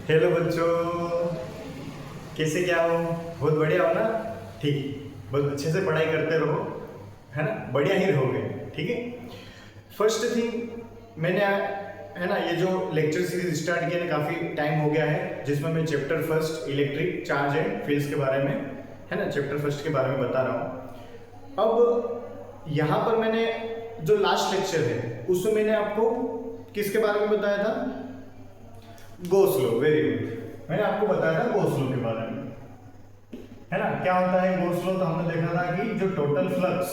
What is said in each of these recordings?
Hello बच्चों, कैसे क्या हो? बहुत बढ़िया हो ना? ठीक, बस अच्छे से पढ़ाई करते रहो, है ना? बढ़िया ही रहोगे, ठीक है। फर्स्ट थिंग मैंने है ना, ये जो लेक्चर सीरीज स्टार्ट किया ना, काफ़ी टाइम हो गया है, जिसमें मैं chapter first electric charge and fields के बारे में, है ना, चैप्टर फर्स्ट के बारे में बता रहा हूँ। अब यहाँ पर मैंने जो लास्ट लेक्चर है उसमें मैंने आपको किसके बारे में बताया था? Gauss law. Very good. मैंने आपको बताया था गॉस लॉ के बारे में, है ना। क्या होता है गॉस लॉ? तो हमने देखा था कि जो टोटल फ्लक्स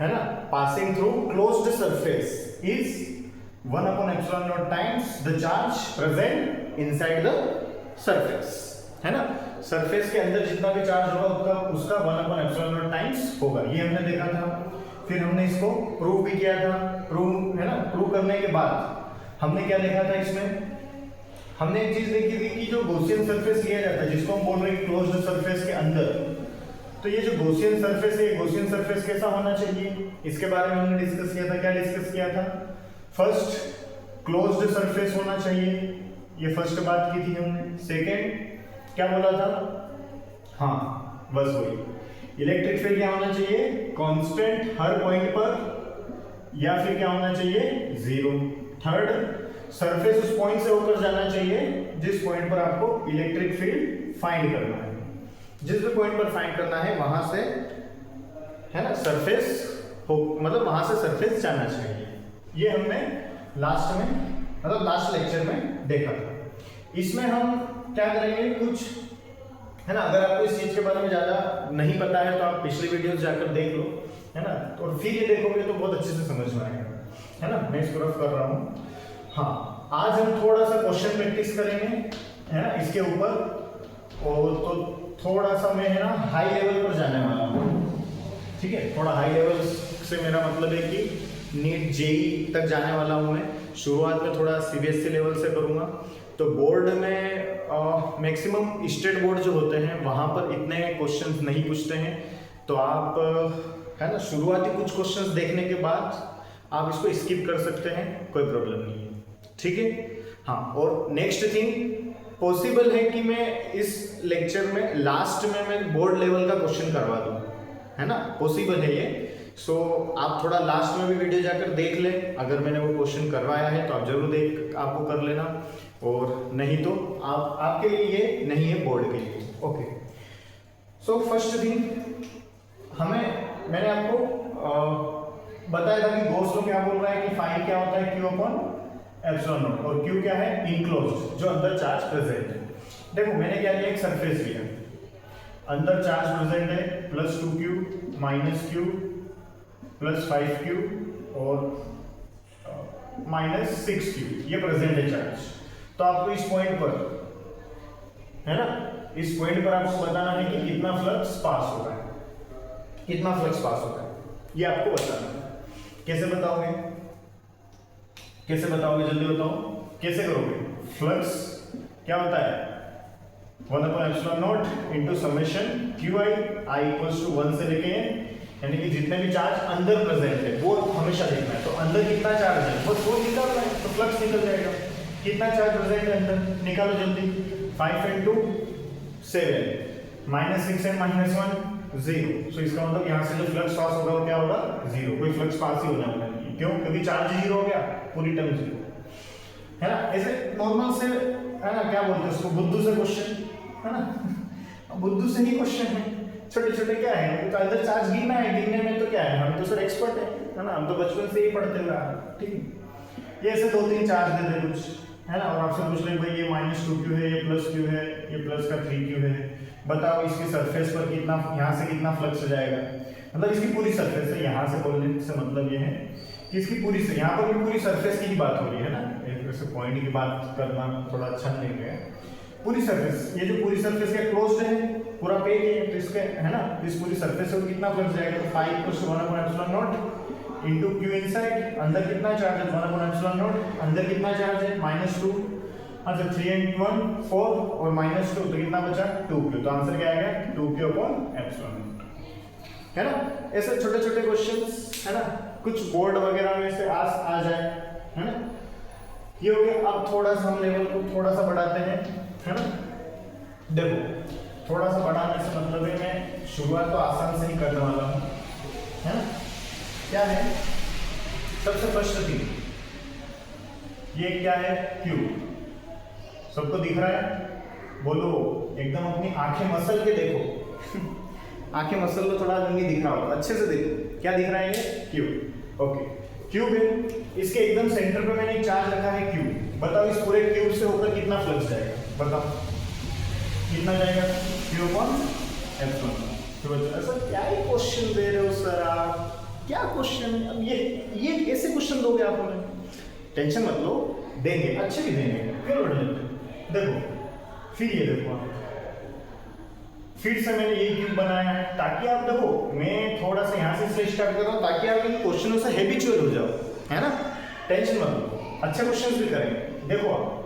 है ना passing through closed surface is 1/ε0 times the charge present inside the surface, है ना। सरफेस के अंदर जितना भी चार्ज होगा उसका 1/ε0 टाइम्स होगा, ये हमने देखा था। फिर हमने इसको प्रूव भी किया था। प्रूव है ना, प्रूव करने के बाद हमने क्या देखा था? इसमें हमने एक चीज देखी थी कि जो गॉसियन सरफेस लिया जाता है, जिसको हम बोल रहे हैं क्लोज्ड सरफेस के अंदर, तो ये जो गॉसियन सरफेस है, गॉसियन सरफेस कैसा होना चाहिए, इसके बारे में हमने डिस्कस किया था। क्या डिस्कस किया था? फर्स्ट, क्लोज्ड सरफेस होना चाहिए, ये फर्स्ट बात की थी हमने। सेकेंड क्या बोला था? हाँ, बस वही। इलेक्ट्रिक फील्ड क्या होना चाहिए? कांस्टेंट हर पॉइंट पर, या फिर क्या होना चाहिए? जीरो। थर्ड, सरफेस उस पॉइंट से होकर जाना चाहिए जिस पॉइंट पर आपको इलेक्ट्रिक फील्ड फाइंड करना है। जिस भी पॉइंट पर फाइंड करना है वहां से, है ना, सरफेस हो, मतलब वहां से सरफेस जाना चाहिए। ये हमने लास्ट में, मतलब लास्ट लेक्चर में देखा था। इसमें हम क्या करेंगे, कुछ, है ना, अगर आपको इस चीज के बारे में ज्यादा नहीं पता है तो आप पिछली वीडियोस जाकर देख लो, है ना, और फिर ये देखोगे तो बहुत अच्छे से समझ में आएगा, है ना। मैं इसको रफ कर रहा हूँ। हाँ, आज हम थोड़ा सा क्वेश्चन प्रैक्टिस करेंगे, है ना, इसके ऊपर। और तो थोड़ा सा मैं, है ना, हाई लेवल पर जाने वाला हूँ, ठीक है। थोड़ा हाई लेवल से मेरा मतलब है कि नीट जेई तक जाने वाला हूँ मैं। शुरुआत में थोड़ा सीबीएसई लेवल से करूँगा। तो बोर्ड में मैक्सिमम स्टेट बोर्ड जो होते हैं वहाँ पर इतने क्वेश्चंस नहीं पूछते हैं, तो आप, है ना, शुरुआती कुछ क्वेश्चंस देखने के बाद आप इसको स्किप कर सकते हैं, कोई प्रॉब्लम नहीं है, ठीक है। हाँ, और नेक्स्ट थिंग, पॉसिबल है कि मैं इस लेक्चर में लास्ट में मैं बोर्ड लेवल का क्वेश्चन करवा दूं, है ना, पॉसिबल है ये। सो आप थोड़ा लास्ट में भी वीडियो जाकर देख लें। अगर मैंने वो क्वेश्चन करवाया है तो आप जरूर देख, आपको कर लेना, और नहीं तो आप, आपके लिए ये नहीं है, बोर्ड के लिए। ओके, सो फर्स्ट थिंग, मैंने आपको बताया था कि गॉस लॉ क्या बोल रहा है कि फाई क्या होता है? Q/ε0, और Q क्या है? इनक्लोज्ड, जो अंदर चार्ज प्रेजेंट है। देखो मैंने क्या लिया, एक सरफेस लिया, अंदर चार्ज प्रेजेंट है +2Q -Q +5Q और -6Q, ये प्रेजेंट है चार्ज। तो आपको इस पॉइंट पर, है ना, इस पॉइंट पर आपको बताना है कि कितना फ्लक्स पास हो रहा है, कितना फ्लक्स पास हो रहा है, ये आपको बताना है। कैसे बताओगे? कैसे बताओगे? जल्दी बताओ, कैसे करोगे? फ्लक्स क्या होता है? 1/ε0 इंटू समेशन QI, I = 1 से लेके, यानी कि जितने भी चार्ज अंदर प्रेजेंट है वो हमेशा देखना है। तो अंदर कितना चार्ज है बस वो निकालना है, तो फ्लक्स निकल जाएगा। कितना चार्ज प्रेजेंट है अंदर, निकालो जल्दी। 5 × 7 -6 and -1 0। सो इसका मतलब यहाँ से जो फ्लक्स पास होगा वो क्या होगा? 0। कोई फ्लक्स पास ही होने वाला नहीं है, क्यों? क्योंकि चार्ज 0 हो गया, पूरी टर्म 0, है ना। ऐसे नॉर्मल से, है ना, क्या बोलते हैं उसको, बुद्धू से क्वेश्चन, है ना, बुद्धू से ही क्वेश्चन है, छोटे छोटे क्या है, तो अंदर चार्ज गिनना है, गिनने में तो क्या है, हम तो सर एक्सपर्ट है ना, हम तो बचपन से ही पढ़ते हुए आ रहे हैं, ठीक है। ये ऐसे 2-3 चार्ज दे दे कुछ, है ना, और आपसे पूछ रहे भाई ये -2Q है, ये +Q है, ये प्लस का 3Q है, बताओ इसकी सरफेस पर कितना, यहाँ से कितना फ्लक्स जाएगा। मतलब इसकी पूरी सरफेस है, यहाँ से बोलने से मतलब ये है कि इसकी पूरी, यहाँ पर भी पूरी सरफेस की ही बात हो रही है ना, एक वैसे पॉइंट की बात करना थोड़ा अच्छा नहीं है। पूरी सरफेस, ये जो पूरी सरफेस का क्लोज्ड है, पूरा पेज है, तो इसके, है ना, इस पूरी सरफेस से कितना फ्लक्स जाएगा? तो 5 = 1/ε0 इंटू Q इनसाइड, अंदर कितना चार्ज है? 1/ε0, अंदर कितना चार्ज है? -2, अच्छा 3 × 1 4 और -2, तो कितना बचा? 2Q। तो आंसर क्या आएगा? 2Q/ε0, है ना। ऐसे छोटे छोटे क्वेश्चंस, है ना, कुछ बोर्ड वगैरह में से आ जाए, है ना। ये हो गया। अब थोड़ा सा हम लेवल को थोड़ा सा बढ़ाते हैं, है ना। देखो थोड़ा सा बढ़ाने से मतलब है मैं शुरुआत तो आसान से ही करने वाला हूँ, है ना। क्या है सबसे फर्स्ट थिंग, ये क्या है क्यूब, सबको दिख रहा है? बोलो एकदम अपनी आंखें मसल के देखो आंखें मसल लो, थोड़ा रंगी दिख रहा होगा, अच्छे से देखो क्या दिख रहा है, ये क्यूब। ओके क्यूब है, इसके एकदम सेंटर पे मैंने एक चार्ज रखा है क्यूब। बताओ इस पूरे क्यूब से होकर कितना फ्लक्स जाएगा, बताओ कितना जाएगा, क्यू अपॉन एप्सिलॉन। तो ऐसा क्या ही क्वेश्चन दे रहे हो सर आप, क्या क्वेश्चन, अब ये कैसे क्वेश्चन दोगे आप हमें? टेंशन मत लो, देंगे, अच्छे भी देंगे, क्यों लड़ लेते। देखो फिर ये देखो फिर से मैंने ये क्यूब बनाया है ताकि आप देखो, मैं थोड़ा सा यहाँ से स्टार्ट कर रहा हूँ ताकि आप इन क्वेश्चनों से हैबिचुअल हो जाओ, है ना। टेंशन मत लो, अच्छे क्वेश्चंस भी करेंगे। देखो आप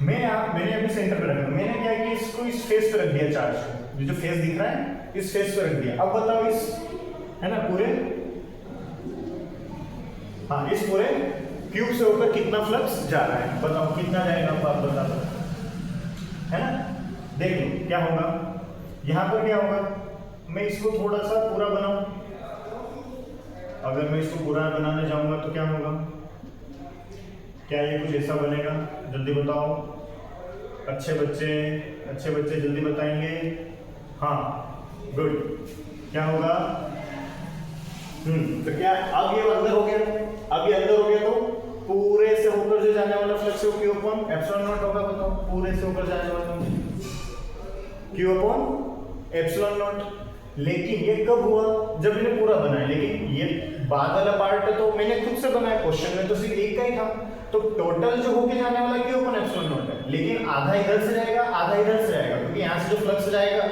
मैंने अपने सेंटर पे रखा, मैंने क्या किया, इसको इस फेस पे रख दिया चार्ज, ये जो फेस दिख रहा है इस फेस पे रख दिया। अब बताओ इस, है ना, पूरे, हाँ इस पूरे क्यूब से होकर कितना फ्लक्स जा रहा है, बताओ कितना जाएगा, आप बता दो, है ना। देख लो क्या होगा, यहाँ पर क्या होगा, मैं इसको थोड़ा सा पूरा बनाऊं, अगर मैं इसको पूरा बनाने जाऊंगा तो क्या होगा, क्या ये कुछ ऐसा बनेगा, जल्दी बताओ, अच्छे बच्चे जल्दी बताएंगे, हाँ गुड, क्या होगा, तो क्या अब ये अंदर हो गया, अब ये अंदर हो गया तो पूरे से होकर जो जाने वाला फ्लक्स है क्यू अपॉन एप्सिलॉन नॉट होगा, बताओ पूरे से होकर जाने वाला क्यू अपॉन एप्सिलॉन नॉट। लेकिन ये कब हुआ, जब मैंने पूरा बनाया, लेकिन ये बाद वाला पार्ट तो मैंने खुद से बनाया, क्वेश्चन में तो सिर्फ एक का ही था, तो टोटल जो होके जाने वाला क्यू अपॉन एप्सिलॉन नॉट है, लेकिन आधा इधर से जाएगा आधा इधर से जाएगा, क्योंकि यहाँ से जो फ्लक्स जाएगा,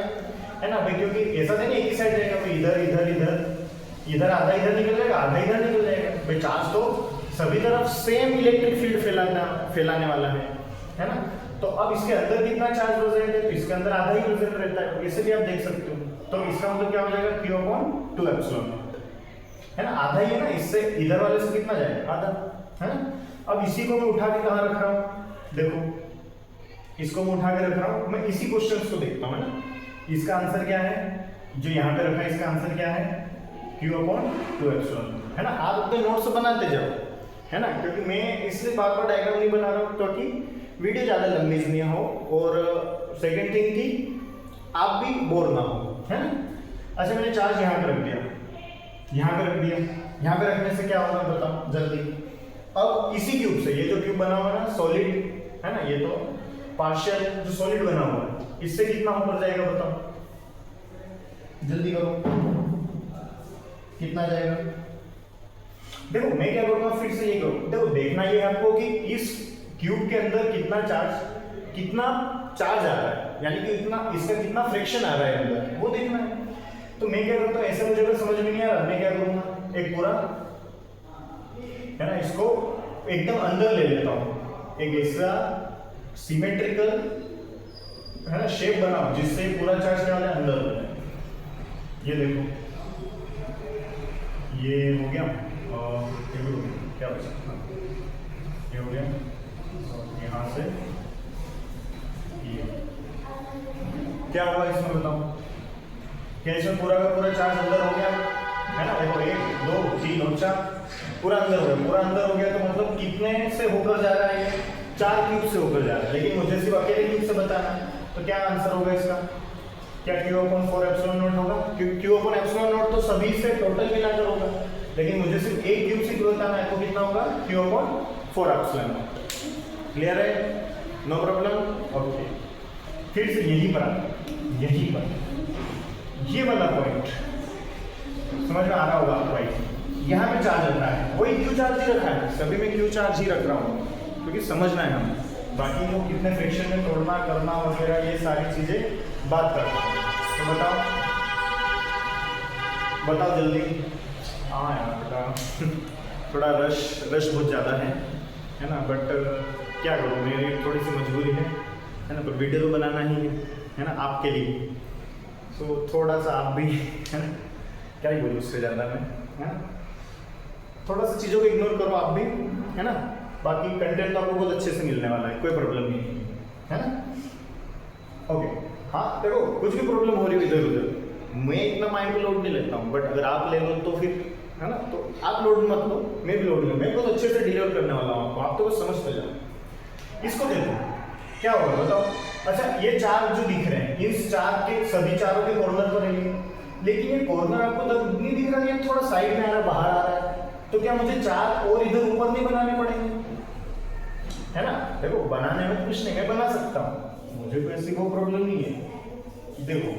है ना भाई, क्योंकि ऐसा नहीं एक ही साइड जाएगा भाई, इधर इधर इधर इधर आधा इधर निकल जाएगा आधा इधर निकल जाएगा भाई, चार्ज तो सभी तरफ सेम इलेक्ट्रिक फील्ड फैलाने वाला है ना। तो अब इसके अंदर कितना चार्ज प्रेजेंट है, तो इसके अंदर आधा ही प्रेजेंट रहता है, इसे भी आप देख सकते हो। तो इसका मतलब क्या हो जाएगा, क्यू अपॉन 2 एप्सिलॉन नॉट, है ना, आधा ही है ना, इससे इधर वाले से कितना जाएगा, आधा, है ना। अब इसी को मैं उठा के कहाँ रख रहा हूँ, देखो इसको मैं उठा के रख रहा हूँ, मैं इसी क्वेश्चन को देखता हूँ, है ना। इसका आंसर क्या है, जो यहाँ पे रखा है इसका आंसर क्या है, क्यू अपॉन 2 एप्सिलॉन, है ना। आप अपने नोट्स बनाते जाओ, है ना, क्योंकि मैं इसलिए बार बार डायग्राम नहीं बना रहा हूँ ताकि वीडियो ज़्यादा लंबी नहीं हो, और सेकंड थिंग कि आप भी बोर ना हो, है ना। अच्छा मैंने चार्ज यहाँ पे रख दिया, यहाँ पे रख दिया, यहाँ पे रखने से क्या होगा बताओ जल्दी। अब इसी क्यूब से, ये जो क्यूब बना हुआ है ना सॉलिड, है ना, ये तो पार्शियल जो सॉलिड बना हुआ है, इससे कितना ऊपर जाएगा बताओ, जल्दी करो कितना जाएगा। देखो मैं क्या करूंगा, फिर से ये करो, देखो देखना ये है आपको कि इस क्यूब के अंदर कितना चार्ज आ रहा है, यानी कि इतना इसका कितना फ्रिक्शन आ रहा है अंदर, वो देखना है। तो मैं क्या करता हूँ, ऐसा मुझे अगर समझ में नहीं आ रहा, मैं क्या करूंगा, एक पूरा, है ना, इसको एकदम अंदर ले लेता हूँ, एक ऐसा सिमेट्रिकल, है ना, शेप बनाओ जिससे पूरा चार्ज क्या है अंदर हो जाए। ये देखो ये हो गया, और क्या बचा, ये हो गया, और यहाँ से ये क्या हुआ इसमें बताओ, क्या इसमें पूरा का पूरा चार्ज अंदर हो गया, है ना। देखो 1 2 3 और 4 पूरा अंदर हो गया, पूरा अंदर हो गया, तो मतलब कितने से होकर जा रहा है, ये 4 क्यूब से होकर जा रहा है, लेकिन मुझे सिर्फ अकेले क्यूब से बताना है। तो क्या आंसर होगा इसका, क्या क्यू अपॉन 4 एप्सिलॉन नॉट होगा, क्यू अपॉन एप्सिलॉन नॉट तो सभी से टोटल मिलाकर होगा, लेकिन मुझे सिर्फ एक क्यूब से बताना है, तो कितना होगा, Q upon 4 epsilon not. Clear है, नो प्रॉब्लम, ओके। फिर से यहीं पर ये वाला पॉइंट समझ में आ रहा होगा आपको, भाई यहाँ पे चार्ज रखा है, वही क्यू चार्ज ही रखा है, सभी में क्यू चार्ज ही रख रहा हूँ, क्योंकि समझना है हमें, बाकी वो कितने फ्रिक्शन में तोड़ना करना वगैरह ये सारी चीजें बात करते हैं। तो बताओ जल्दी, हाँ यार थोड़ा रश बहुत ज़्यादा है ना, बट क्या करूँ, मेरी थोड़ी सी मजबूरी है ना, पर वीडियो तो बनाना ही है ना आपके लिए, तो थोड़ा सा आप भी, है ना, क्या ही बोलूँ उससे ज़्यादा मैं, है ना, थोड़ा सा चीज़ों को इग्नोर करो आप भी, है ना। बाकी कंटेंट तो आपको बहुत अच्छे से मिलने वाला है, कोई प्रॉब्लम नहीं है ना। ओके हाँ देखो कुछ भी प्रॉब्लम हो रही है इधर उधर मैं इतना माइंड पे लोड नहीं लेता हूँ, बट अगर आप ले लो तो फिर है ना, तो आप लोड मत लो, मैं भी लोड लूँ, मैं बहुत अच्छे से डिलीवर करने वाला हूँ आपको, आप तो बस समझते जाओ। इसको देखो क्या होगा बताओ। अच्छा ये चार जो दिख रहे हैं इस चार के सभी चारों के कॉर्नर पर रहेंगे, लेकिन ये कॉर्नर आपको तब नहीं दिख रहा है, थोड़ा साइड में आ रहा है, बाहर आ रहा है, तो क्या मुझे चार और इधर ऊपर नहीं बनाने पड़ेंगे, है ना। देखो बनाने में कुछ नहीं, मैं बना सकता हूँ, मुझे कोई ऐसी कोई प्रॉब्लम नहीं है। देखो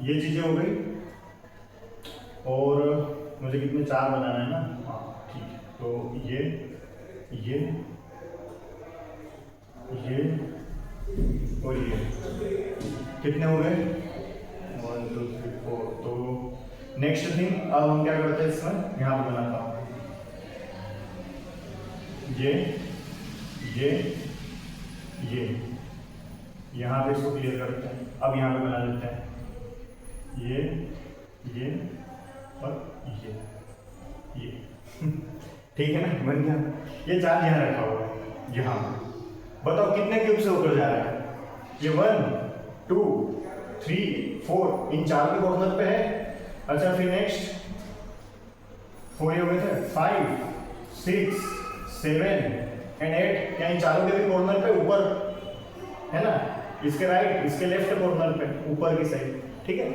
ये चीजें हो गई, और मुझे कितने चार बनाना है ना, हाँ ठीक है। तो ये और ये कितने हो गए 1 2 3 4। तो नेक्स्ट थिंग अब हम क्या करते हैं इसमें, यहाँ पे बनाता हूँ ये यहाँ पे इसको क्लियर करते हैं। अब यहाँ पे बना लेते हैं ये और ये ठीक है ना, बन गया। ये चार्ज यहाँ रखा हुआ है, यहाँ बताओ कितने क्यूब से होकर जा रहा है, ये 1 2 3 4 इन चार के कॉर्नर पे है। अच्छा फिर नेक्स्ट 4 ये हो गए थे, 5 6 7 एंड 8, क्या इन चारों के भी कॉर्नर पे ऊपर है ना, इसके राइट इसके लेफ्ट कॉर्नर पे ऊपर की साइड, ठीक है।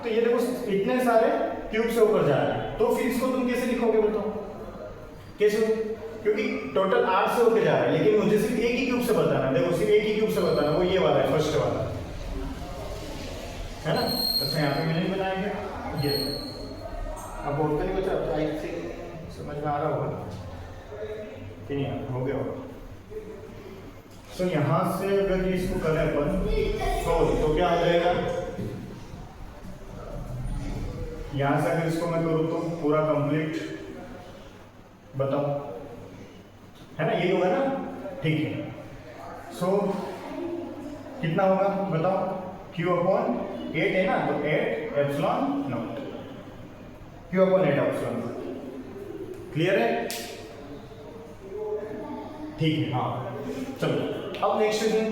तो ये देखो इतने सारे क्यूब से होकर जा रहा है, तो फिर इसको तुम कैसे लिखोगे बताओ, कैसे, क्योंकि टोटल 8 से होकर जा रहा है, लेकिन मुझे सिर्फ एक ही क्यूब से बताना है। देखो सिर्फ एक ही क्यूब से बताना, वो ये वाला है, फर्स्ट वाला है ना। अच्छा यहाँ पे मैंने बनाएंगे ये, अब और तो नहीं बचा, तो आई थिंक समझ में आ रहा होगा कि नहीं, हो गया होगा। तो यहाँ से अगर इसको करें अपन तो क्या हो जाएगा, यहाँ से अगर इसको मैं करूँ तो पूरा कंप्लीट बताओ, है ना, ये होगा ना, ठीक है। सो कितना होगा बताओ, Q/8 है ना, तो 8 epsilon not, Q/8 epsilon not, clear है, ठीक है। हाँ चलो अब नेक्स्ट क्वेश्चन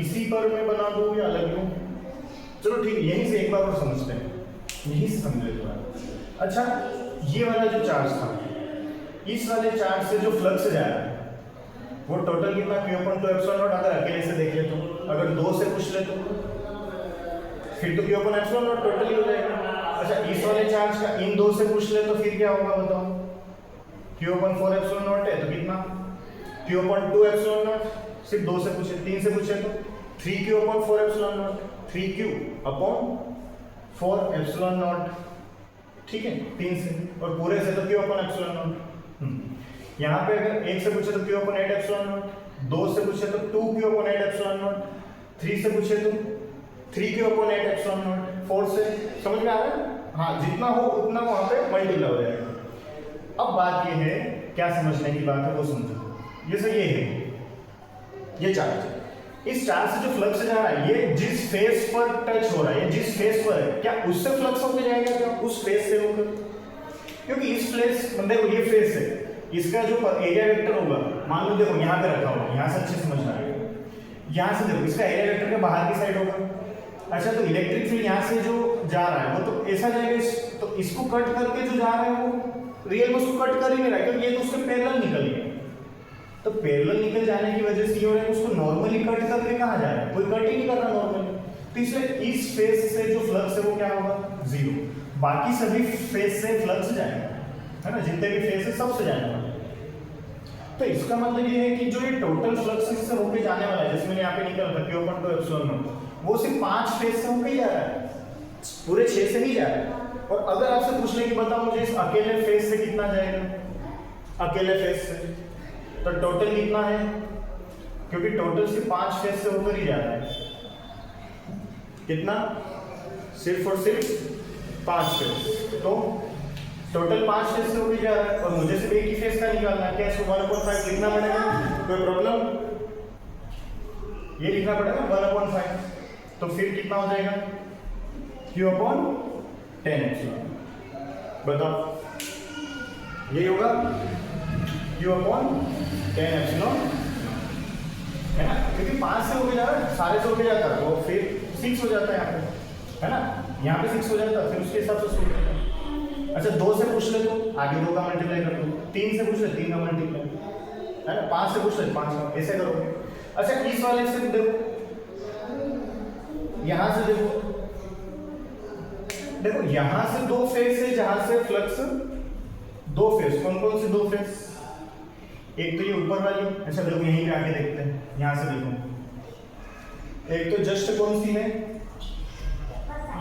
इसी पर मैं बना दूँ या अलग लूँ, चलो ठीक है, यहीं से एक बार और समझते हैं, यहीं से समझ लेते हैं। अच्छा ये वाला जो चार्ज था, इस वाले चार्ज से जो फ्लक्स जा रहा है वो टोटल कितना Q/2 एप्सिलॉन नॉट, अगर अकेले से देख ले तो, अगर 2 से पूछ ले तो फिर तो Q/2 एप्सिलॉन नॉट टोटल ही हो जाएगा। अच्छा इस वाले चार्ज का इन 2 से पूछ ले तो फिर क्या होगा बताओ, Q/4 एप्सिलॉन नॉट है तो कितना Q/2 एप्सिलॉन नॉट, सिर्फ 2 से पूछे, 3 से पूछे तो 3Q/4 epsilon not, 3Q/4 epsilon not, ठीक है 3 से, और पूरे से तो Q/एप्सिलॉन नॉट। यहाँ पे अगर 1 से पूछे तो Q/8 एप्सिलॉन नॉट, 2 से पूछे तो 2Q/8 एप्सिलॉन नॉट, 3 से पूछे तो 3Q/8 एप्सिलॉन नॉट, 4 से, समझ में आ रहा है, हाँ जितना हो उतना वहाँ पे मल्टीप्लाई हो जाएगा। अब बात ये है, क्या समझने की बात है वो समझो, जैसे ये है ये चार्ज, इस चार्ज से जो फ्लक्स जा रहा है ये जिस फेस पर टच हो रहा है, ये जिस फेस पर है, क्या उससे फ्लक्स होकर जाएगा, क्या उस फेस से होकर, क्योंकि इस फेस देखो ये फेस है, इसका जो एरिया वेक्टर होगा, मान लो देखो यहाँ पे रखा होगा, यहाँ से अच्छे समझना है, यहाँ से देखो इसका एरिया वेक्टर के बाहर की साइड होगा। अच्छा तो इलेक्ट्रिक फील्ड यहाँ से जो जा रहा है वो तो ऐसा जाएगा, तो इसको कट करके जो जा रहा है वो रियल में उसको कट कर ही नहीं रहा है, क्योंकि ये तो उसके पैरेलल निकल गया, तो पैरेलल निकल जाने की वजह से ये हो रहा है उसको नॉर्मली कट करके कहाँ जा रहा है, कोई कट ही नहीं कर रहा नॉर्मली, तो इसलिए इस फेस से जो फ्लक्स है वो क्या होगा 0, बाकी सभी फेस से फ्लक्स जाएगा, है ना, जितने भी फेस है सबसे जाने वाला। तो इसका मतलब ये है कि जो ये टोटल फ्लक्स इससे होके जाने वाला है, जैसे मैंने यहाँ पे निकला था Q/2 एप्सिलॉन नॉट, वो सिर्फ 5 फेस से होके जा रहा है, पूरे 6 से नहीं जा रहा है। और अगर आपसे पूछ ले कि बताओ मुझे इस अकेले फेस से कितना जाएगा, अकेले फेस से, तो टोटल कितना है, क्योंकि टोटल सिर्फ 5 फेस से होकर ही जा रहा है, कितना, सिर्फ और सिर्फ 5 फेस, तो टोटल 5 फेस से होकर जा रहा है, और मुझे सिर्फ एक ही फेस का निकालना है, क्या इसको 1/5 लिखना पड़ेगा, कोई प्रॉब्लम, ये लिखना पड़ेगा 1/5, तो फिर कितना हो जाएगा Q अपॉन 10 एप्सिलॉन। बताओ यही होगा Q अपॉन 10 एप्सिलॉन, है ना, क्योंकि 5 से होके जा रहा है, सारे से होके जाता है तो फिर 6 हो जाता है यहाँ पे, है ना, यहाँ पे 6 हो जाता है, फिर उसके हिसाब से सोल्व करना। अच्छा 2 से पूछ ले तो आगे 2 का मल्टीप्लाई कर दो, 3 से पूछ ले 3 का मल्टीप्लाई, है ना, 5 से पूछ ले 5 का, ऐसे करोगे। अच्छा इस वाले से देखो, यहां से देखो, देखो यहां से 2 फेस है जहां से फ्लक्स 2 फेस, कौन कौन से 2 फेस, एक तो ये ऊपर वाली, अच्छा देखो यहीं पे आके देखते हैं, यहां से देखो, एक तो जस्ट कौन सी है,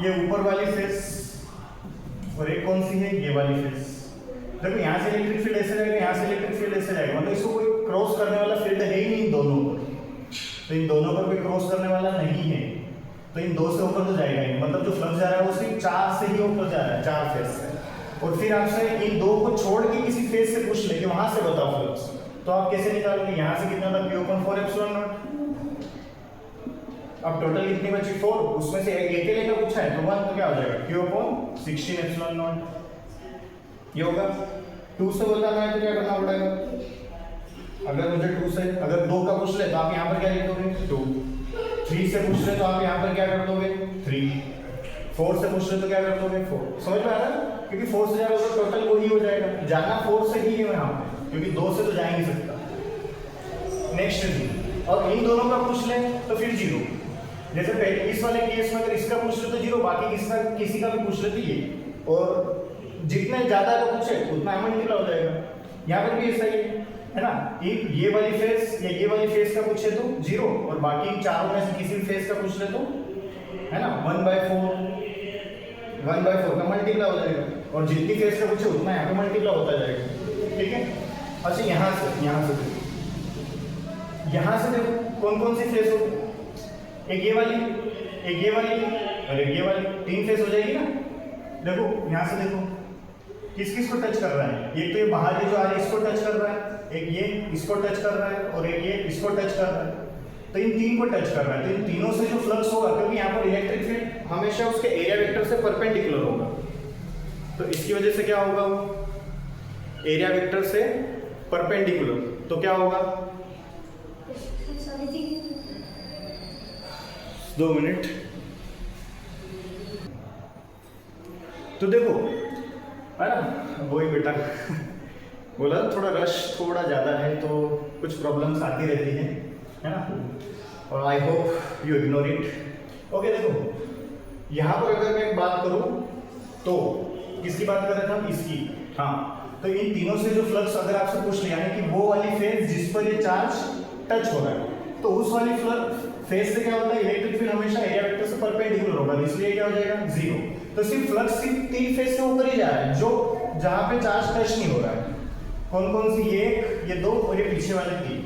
ये ऊपर वाली फेस, और एक कौन सी है, ये वाली फेस। देखो यहाँ से इलेक्ट्रिक फील्ड ऐसे जाएगा, यहाँ से इलेक्ट्रिक फील्ड ऐसे जाएगा, मतलब इसको कोई क्रॉस करने वाला फील्ड है ही नहीं इन दोनों पर, तो इन दोनों पर कोई क्रॉस करने वाला नहीं है, तो इन 2 से ऊपर तो जाएगा ही, मतलब जो फ्लक्स जा रहा है वो सिर्फ 4 से ही ऊपर जा रहा है, 4 फेस से। और फिर आपसे इन 2 को छोड़ के किसी फेस से पूछ ले कि वहां से बताओ फ्लक्स, तो आप कैसे निकालोगे, यहाँ से कितना था Q अपॉन 4 एप्सिलॉन नॉट, अब टोटल कितनी बची 4, उसमें से एक अकेले का पूछा है तो 1, तो क्या हो जाएगा Q अपॉन 16 एप्सिलॉन नॉट। ये होगा 2 से बताना है तो क्या करना पड़ेगा, अगर मुझे 2 से, अगर 2 का पूछ ले तो आप यहाँ पर क्या लिख दोगे 2, 3 से पूछ ले तो आप यहाँ पर क्या कर दोगे 3, 4 से पूछ ले तो क्या कर दोगे 4। समझ में आ रहा है, क्योंकि 4 से जाएगा तो टोटल वही हो जाएगा, जाना 4 से ही है यहाँ पे, क्योंकि 2 से तो जा ही नहीं सकता। नेक्स्ट जी, और इन दोनों का पूछ ले तो फिर 0, जैसे पहले इस वाले केस में अगर इसका पूछ ले तो 0, बाकी किसी का भी पूछ ले तो ये, और जितने ज्यादा का पूछे उतना एम निकला हो जाएगा। यहाँ पर भी ऐसा ही है ना, ये वाली फेस या ये वाली फेस का पूछे तो 0, और बाकी चारों में से किसी भी फेस का पूछ ले तो, है ना, 1/4 का मल्टीप्लाई हो जाएगा, और जितनी फेस का पूछे उतना यहाँ पे मल्टीप्लाई होता जाएगा, ठीक है। अच्छा यहाँ से देखो कौन कौन सी फेस हो, एक ये वाली, एक ये वाली और एक ये वाली, 3 फेस हो जाएगी ना। देखो यहाँ से देखो किस किस को टच कर रहा है, एक तो ये बाहर ये जो आ रहा है इसको टच कर रहा है, एक ये इसको टच कर रहा है, और एक ये इसको टच कर रहा है, तो इन 3 को टच कर रहा है, तो इन तीनों से जो फ्लक्स होगा, क्योंकि यहाँ पर इलेक्ट्रिक फील्ड हमेशा उसके एरिया वेक्टर से परपेंडिकुलर होगा, तो इसकी वजह से क्या होगा, एरिया वेक्टर से परपेंडिकुलर, तो क्या होगा 2 मिनट, तो देखो है ना, वही बेटा बोला थोड़ा रश थोड़ा ज़्यादा है तो कुछ प्रॉब्लम्स आती रहती हैं, है ना, और I hope you ignore it. Okay देखो यहाँ पर अगर मैं एक बात करूँ तो किसकी बात कर रहे थे हम, इसकी, हाँ, तो इन तीनों से जो फ्लक्स अगर आपसे पूछ लिया है कि वो वाली फेज जिस पर ये चार्ज टच हो रहा है, तो उस वाली फेज से क्या होता है, इलेक्ट्रिक फील्ड हमेशा एरिया वेक्टर से परपेंडिकुलर होगा, इसलिए क्या हो जाएगा 0। तो सिर्फ फ्लक्स सिर्फ 3 फेज से ऊपर ही जा रहा है, जो जहां पे चार्ज टच नहीं हो रहा है, कौन कौन सी, ये 1, ये 2 और ये पीछे वाले 3,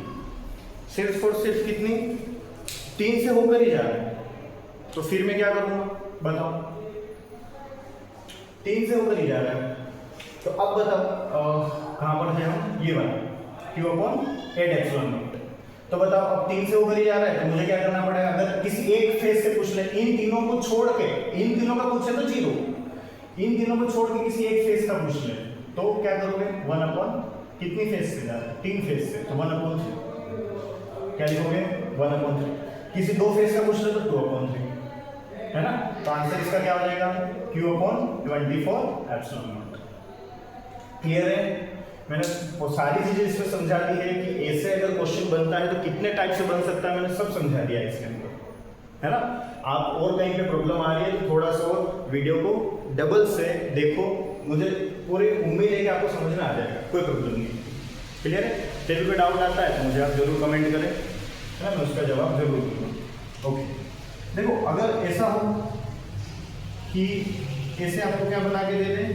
सिर्फ और सिर्फ कितनी 3 से होकर ही जा रहा है। तो फिर मैं क्या करूंगा बताओ, 3 से होकर ही जा रहा है, तो अब बताओ कहां पर है हम, ये वाला Q अपॉन 8 एप्सिलॉन नॉट। तो बताओ अब 3 से ऊपर ही जा रहा है तो मुझे क्या करना पड़ेगा, अगर किसी एक फेज से पूछ ले, इन तीनों को छोड़ के, इन तीनों का पूछे तो 0, इन तीनों को छोड़ के किसी एक फेज का पूछ ले तो क्या करोगे 1 अपॉन, कितनी फेज से जा रहा है 3 फेज से, तो 1 अपॉन 3, क्या लिखोगे 1 अपॉन 3। किसी 2 फेज का पूछ ले तो 2 अपॉन 3, है ना, तो आंसर इसका क्या हो जाएगा Q upon 24 epsilon not. Clear है, मैंने वो सारी चीजें इसमें समझा दी है कि ऐसे अगर क्वेश्चन बनता है तो कितने टाइप से बन सकता है, मैंने सब समझा दिया है इसके अंदर, है ना। आप और कहीं पे प्रॉब्लम आ रही है तो थोड़ा सा और वीडियो को डबल से देखो, मुझे पूरी उम्मीद है कि आपको समझ में आ जाएगा, कोई प्रॉब्लम नहीं। क्लियर है, फिर कोई डाउट आता है तो मुझे आप जरूर कमेंट करें, है ना, मैं उसका जवाब जरूर दूंगा। ओके देखो अगर ऐसा हो कि ऐसे आपको क्या बना के दे दें,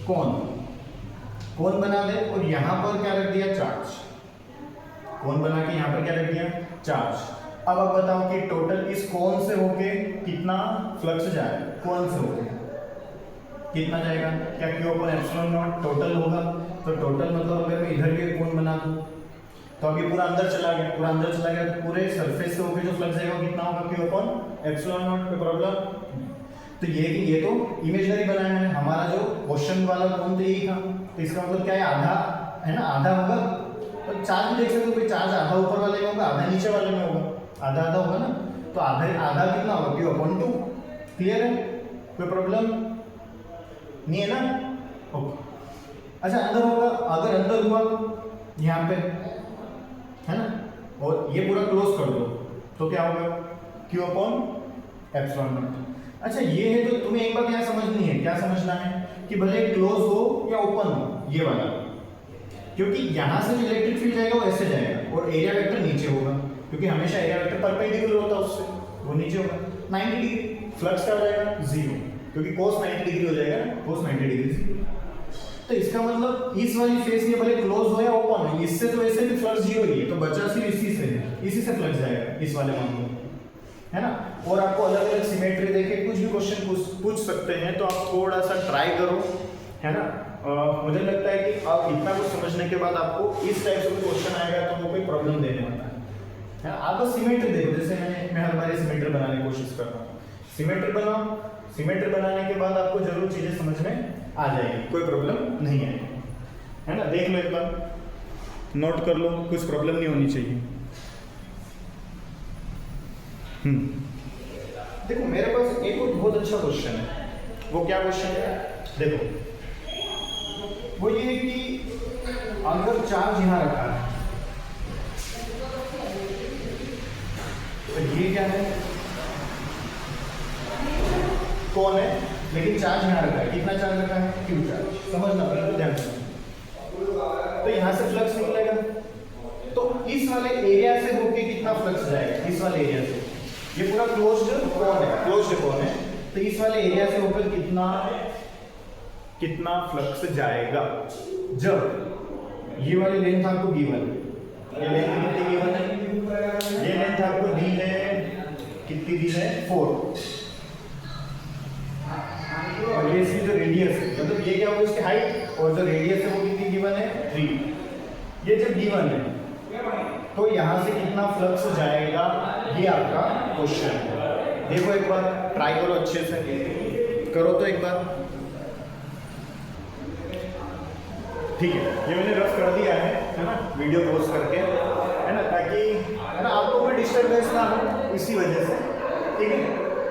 कौन बना दे, और यहाँ पर क्या रख दिया चार्ज, कौन बना के यहाँ पर क्या रख दिया चार्ज। अब आप बताओ कि टोटल इस कोन से होके कितना फ्लक्स जाए, कौन से होके कितना जाएगा, क्या Q upon epsilon not total होगा, तो टोटल मतलब अगर मैं इधर भी कोन बना दूं तो अब ये पूरा अंदर चला गया, पूरा अंदर चला गया, तो पूरे सरफेस से होकर जो फ्लक्स जाएगा कितना होगा, Q अपॉन एप्सिलॉन नॉट। कोई प्रॉब्लम? तो ये तो इमेजिनरी बनाया है, हमारा जो क्वेश्चन वाला कौन तो यही था, तो इसका मतलब क्या है, आधा है ना, आधा होगा। तो चार्ज भी देख सकते हो, कोई चार्ज आधा ऊपर वाले में होगा, आधा नीचे वाले में होगा, आधा आधा होगा ना, तो आधा आधा कितना होगा, Q अपॉन 2। क्लियर है? कोई प्रॉब्लम नहीं है ना? ओके। अच्छा, अंदर होगा, अगर अंदर हुआ यहाँ पे है ना, और ये पूरा क्लोज कर दो तो क्या होगा, Q अपॉन एप्सिलॉन नॉट। अच्छा, ये है तो तुम्हें एक बात यहाँ समझनी है, क्या समझना है कि भले क्लोज हो या ओपन हो, ये वाला, क्योंकि यहाँ से जो इलेक्ट्रिक फील्ड जाएगा वो ऐसे जाएगा और एरिया वेक्टर नीचे होगा, क्योंकि हमेशा एरिया वेक्टर परपेंडिकुलर होता है उससे, वो नीचे होगा 90 डिग्री। फ्लक्स क्या हो जाएगा, 0, क्योंकि cos 90 डिग्री हो जाएगा ना, cos 90 डिग्री। तो इसका मतलब इस वाली फेस ये भले क्लोज हो या ओपन हो, इससे तो वैसे भी फ्लक्स 0 ही है, तो बचा सिर्फ इसी से फ्लक्स जाएगा, इस वाले मामले में, है ना। और आपको अलग अलग सिमेट्री देके कुछ भी क्वेश्चन पूछ सकते हैं, तो आप थोड़ा सा ट्राई करो, है ना। मुझे लगता है कि आप इतना कुछ समझने के बाद आपको इस टाइप से क्वेश्चन आएगा तो वो कोई प्रॉब्लम देने वाला है। आप बस सिमेट्री देखो, जैसे मैं हर बार सिमेट्री बनाने की कोशिश कर रहा हूँ। सिमेट्री बनाओ, सिमेट्री बनाने के बाद आपको जरूर चीजें समझ में आ जाएगी, कोई प्रॉब्लम नहीं है, है ना। देख लो एक बार, नोट कर लो, कुछ प्रॉब्लम नहीं होनी चाहिए। देखो मेरे पास एक और बहुत अच्छा क्वेश्चन है। वो क्या क्वेश्चन है, देखो वो ये कि अगर चार्ज यहाँ रखा है तो ये क्या है, कौन है, लेकिन चार्ज यहाँ रखा है, कितना चार्ज रखा है, Q चार्ज। समझना पड़ेगा, ध्यान से। तो यहाँ से फ्लक्स निकलेगा, तो इस वाले एरिया से होके कितना फ्लक्स जाएगा, इस वाले एरिया से, ये पूरा क्लोज्ड कौन है, तो इस वाले एरिया से होकर कितना फ्लक्स जाएगा, जब ये वाली लेंथ आपको गिवन है, ये लेंथ कितनी गिवन है, ये लेंथ आपको दी है, कितनी दी है, 4, और ये इसकी जो रेडियस है, मतलब ये क्या होगा, इसकी हाइट, और जो रेडियस है वो कितनी गिवन है, 3। ये जब गिवन है तो यहाँ से कितना फ्लक्स जाएगा, ये आपका क्वेश्चन है। देखो एक बार ट्राई करो, अच्छे से करो तो एक बार, ठीक है। ये मैंने रफ कर दिया है ना, वीडियो पॉज करके, है ना, ताकि है ना आपको कोई डिस्टर्बेंस ना हो, इसी वजह से, ठीक है।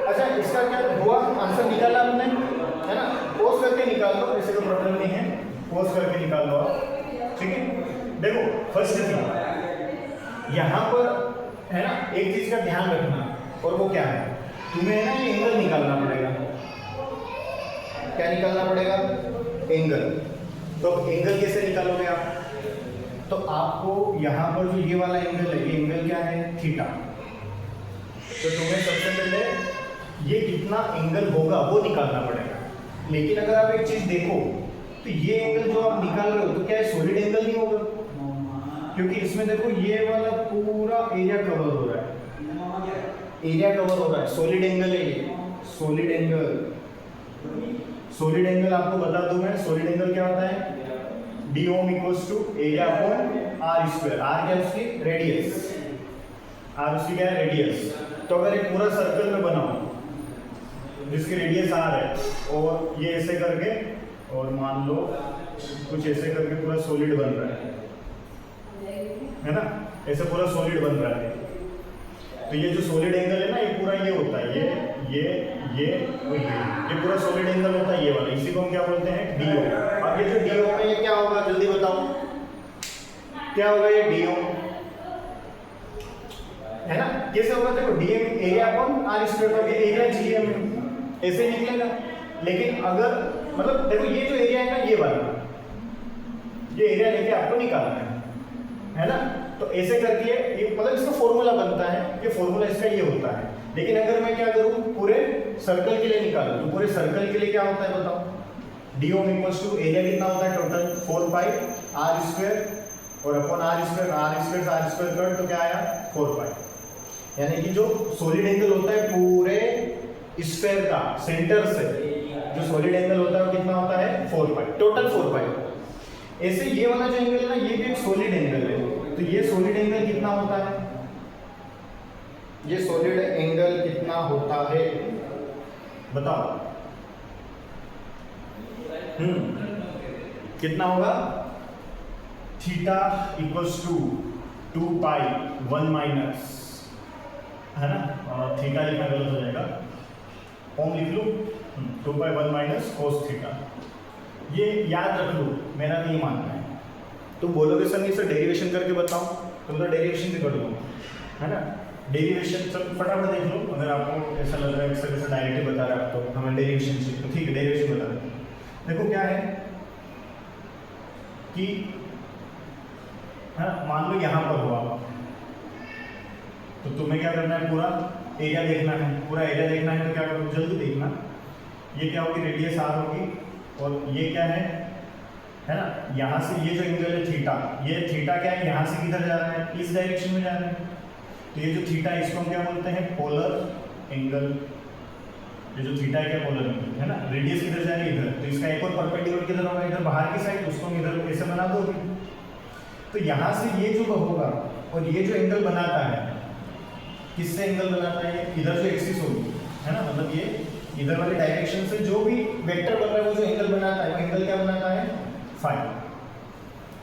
अच्छा, इसका क्या हुआ, आंसर निकाला हमने, है ना, पॉज करके निकाल लो, ऐसे कोई प्रॉब्लम नहीं है, पॉज करके निकाल लो आप, ठीक है। देखो फर्स्ट थिंग यहाँ पर है ना, एक चीज का ध्यान रखना, और वो क्या है, तुम्हें ना ये एंगल निकालना पड़ेगा। क्या निकालना पड़ेगा, एंगल। तो एंगल कैसे निकालोगे आप, तो आपको यहाँ पर जो ये वाला एंगल है, ये एंगल क्या है, थीटा। तो तुम्हें सबसे पहले ये कितना एंगल होगा वो निकालना पड़ेगा। लेकिन अगर आप एक चीज देखो, तो ये एंगल जो आप निकाल रहे हो तो क्या है, सॉलिड एंगल नहीं होगा, क्योंकि इसमें देखो ये वाला पूरा एरिया कवर हो रहा है, एरिया कवर हो रहा है, सॉलिड एंगल है ये, सॉलिड एंगल। सॉलिड एंगल आपको बता दूं मैं, सॉलिड एंगल क्या होता है, d ohm equals to area upon R square. R क्या है उसकी, रेडियस, आर उसकी क्या है, रेडियस। तो अगर एक पूरा सर्कल में बनाओ जिसकी रेडियस आर है, और ये ऐसे करके, और मान लो कुछ ऐसे करके पूरा सॉलिड बन रहा है ना, ऐसे पूरा सॉलिड बन रहा है, तो ये जो सॉलिड एंगल है ना, ये पूरा ये होता है, ये पूरा सॉलिड एंगल होता है, ये वाला, इसी को हम क्या बोलते हैं, DO। अब ये जो DO है ये क्या होगा, जल्दी बताओ क्या होगा, ये DO है ना, कैसे होगा, देखो DM area upon R square का एरिया GM ऐसे निकलेगा। लेकिन अगर मतलब देखो ये जो एरिया है ना, ये वाला, ये एरिया लेके आपको निकालना है ना, तो ऐसे करके ये मतलब इसका फॉर्मूला बनता है, ये फॉर्मूला इसका ये होता है। लेकिन अगर मैं क्या करूं, पूरे सर्कल के लिए निकालूं, तो पूरे सर्कल के लिए क्या होता है बताओ, d ohm equals to area कितना होता है टोटल, 4 पाई आर स्क्वायर, और अपॉन आर स्क्वायर कर, तो क्या आया, 4 पाई। यानी कि जो सॉलिड एंगल होता है पूरे स्फीयर का सेंटर से, जो सॉलिड एंगल होता है वो कितना होता है, 4 पाई, टोटल 4 पाई। ऐसे ये वाला जो एंगल है ना, ये भी एक सॉलिड एंगल है, तो ये सॉलिड एंगल कितना होता है, ये सॉलिड एंगल कितना होता है बताओ। कितना होगा, theta equals to 2 pi 1 minus, है ना, और थीटा लिखना गलत हो जाएगा, ओम लिख लो, 2 पाई 1 माइनस कोस थीटा। ये याद रख लो, मेरा नहीं मानना है। तो बोलोगे सर नहीं सर डेरिवेशन करके बताओ, तो मतलब डेरिवेशन भी कर लो, है ना। डेरिवेशन सब फटाफट देख लो, अगर आपको ऐसा लग रहा है कि सर ऐसा डायरेक्टली बता रहे हैं आप तो हमें डेरिवेशन चाहिए, तो ठीक है डेरिवेशन बता दें। देखो क्या है कि मान लो यहाँ पर हुआ, तो तुम्हें क्या करना है, पूरा एरिया देखना है, पूरा एरिया देखना है। तो क्या करो, जल्दी देखना, ये क्या होगी, रेडियस आर होगी, और ये क्या है ना, यहाँ से ये जो एंगल है थीटा, ये थीटा क्या है, यहाँ से किधर जा रहा है, इस डायरेक्शन में जा रहा है। तो ये जो थीटा है इसको हम क्या बोलते हैं, पोलर एंगल। ये जो थीटा है क्या, पोलर एंगल, है ना। रेडियस किधर जा रही है, इधर, तो इसका एक और परपेंडिकुलर किधर होगा, इधर बाहर की साइड, उसको हम इधर ऐसे बना दोगे। तो यहाँ से ये जो होगा और ये जो एंगल बनाता है, किससे एंगल बनाता है, इधर जो एक्सिस होगी, है ना, मतलब ये इधर वाले डायरेक्शन से जो भी वेक्टर बन रहा है वो जो एंगल बनाता है, वो एंगल क्या बनाता है, फाई,